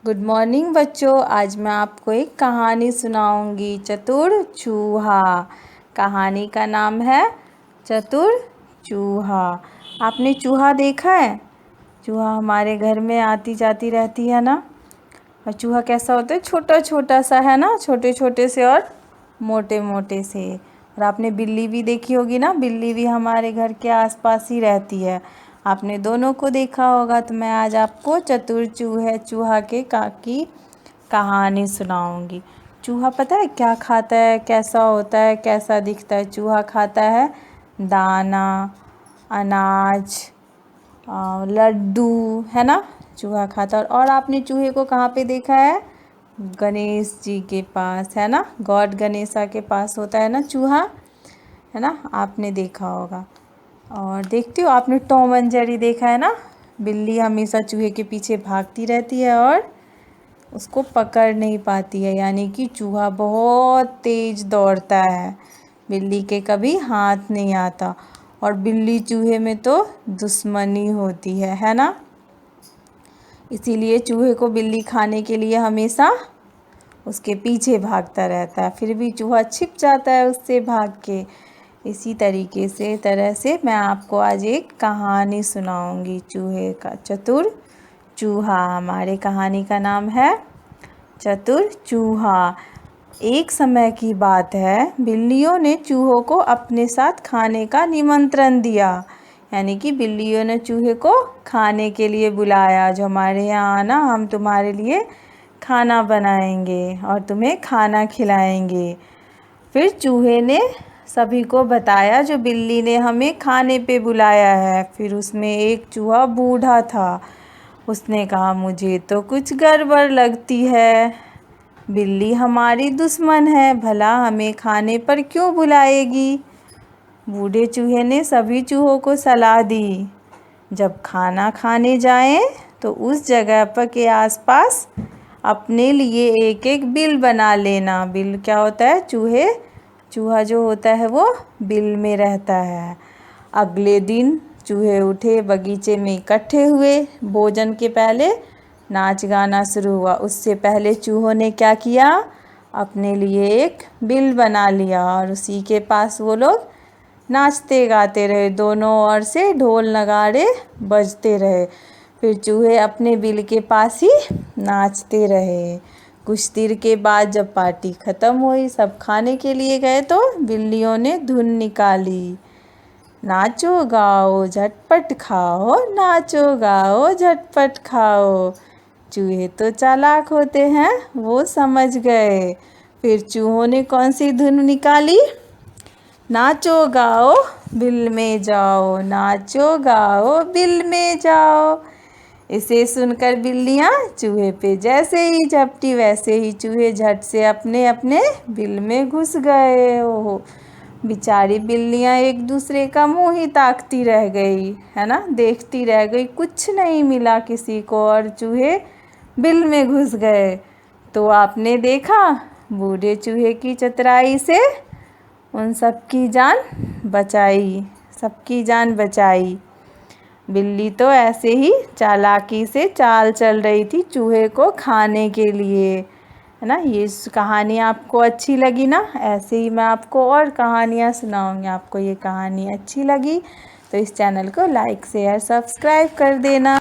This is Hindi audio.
गुड मॉर्निंग बच्चों। आज मैं आपको एक कहानी सुनाऊंगी, चतुर चूहा। कहानी का नाम है चतुर चूहा। आपने चूहा देखा है? चूहा हमारे घर में आती जाती रहती है ना। और चूहा कैसा होता है? छोटा छोटा सा है ना, छोटे छोटे से और मोटे मोटे से। और आपने बिल्ली भी देखी होगी ना, बिल्ली भी हमारे घर के आसपास ही रहती है। आपने दोनों को देखा होगा। तो मैं आज आपको चतुर चूहा की कहानी सुनाऊंगी। चूहा पता है क्या खाता है, कैसा होता है, कैसा दिखता है? चूहा खाता है दाना, अनाज, लड्डू, है ना। चूहा खाता है। और आपने चूहे को कहाँ पे देखा है? गणेश जी के पास, है ना। गॉड गणेशा के पास होता है ना चूहा, है ना। आपने देखा होगा। और देखती हो आपने टॉम एंड जेरी देखा है ना। बिल्ली हमेशा चूहे के पीछे भागती रहती है और उसको पकड़ नहीं पाती है, यानी कि चूहा बहुत तेज दौड़ता है, बिल्ली के कभी हाथ नहीं आता। और बिल्ली चूहे में तो दुश्मनी होती है ना। इसीलिए चूहे को बिल्ली खाने के लिए हमेशा उसके पीछे भागता रहता है, फिर भी चूहा छिप जाता है उससे भाग के। इसी तरह से मैं आपको आज एक कहानी सुनाऊंगी, चूहे का, चतुर चूहा। हमारे कहानी का नाम है चतुर चूहा। एक समय की बात है, बिल्लियों ने चूहों को अपने साथ खाने का निमंत्रण दिया। यानी कि बिल्लियों ने चूहे को खाने के लिए बुलाया, जो हमारे यहाँ आना, हम तुम्हारे लिए खाना बनाएंगे और तुम्हें खाना खिलाएंगे। फिर चूहे ने सभी को बताया जो बिल्ली ने हमें खाने पे बुलाया है। फिर उसमें एक चूहा बूढ़ा था। उसने कहा, मुझे तो कुछ गड़बड़ लगती है, बिल्ली हमारी दुश्मन है, भला हमें खाने पर क्यों बुलाएगी। बूढ़े चूहे ने सभी चूहों को सलाह दी, जब खाना खाने जाएं तो उस जगह पर के आसपास अपने लिए एक एक बिल बना लेना। बिल क्या होता है? चूहा जो होता है वो बिल में रहता है। अगले दिन चूहे उठे, बगीचे में इकट्ठे हुए। भोजन के पहले नाच गाना शुरू हुआ। उससे पहले चूहों ने क्या किया? अपने लिए एक बिल बना लिया और उसी के पास वो लोग नाचते गाते रहे। दोनों ओर से ढोल नगाड़े बजते रहे। फिर चूहे अपने बिल के पास ही नाचते रहे। कुछ देर के बाद जब पार्टी ख़त्म हुई, सब खाने के लिए गए, तो बिल्लियों ने धुन निकाली, नाचो गाओ झटपट खाओ, नाचो गाओ झटपट खाओ। चूहे तो चालाक होते हैं, वो समझ गए। फिर चूहों ने कौन सी धुन निकाली? नाचो गाओ बिल में जाओ, नाचो गाओ बिल में जाओ। इसे सुनकर बिल्लियाँ चूहे पे जैसे ही झपटी, वैसे ही चूहे झट से अपने अपने बिल में घुस गए। ओहो, बेचारी बिल्लियाँ एक दूसरे का मुंह ही ताकती रह गई, है ना, देखती रह गई। कुछ नहीं मिला किसी को और चूहे बिल में घुस गए। तो आपने देखा बूढ़े चूहे की चतुराई से उन सबकी जान बचाई। बिल्ली तो ऐसे ही चालाकी से चाल चल रही थी चूहे को खाने के लिए, है ना। ये कहानी आपको अच्छी लगी ना? ऐसे ही मैं आपको और कहानियाँ सुनाऊंगी। आपको ये कहानी अच्छी लगी तो इस चैनल को लाइक शेयर सब्सक्राइब कर देना।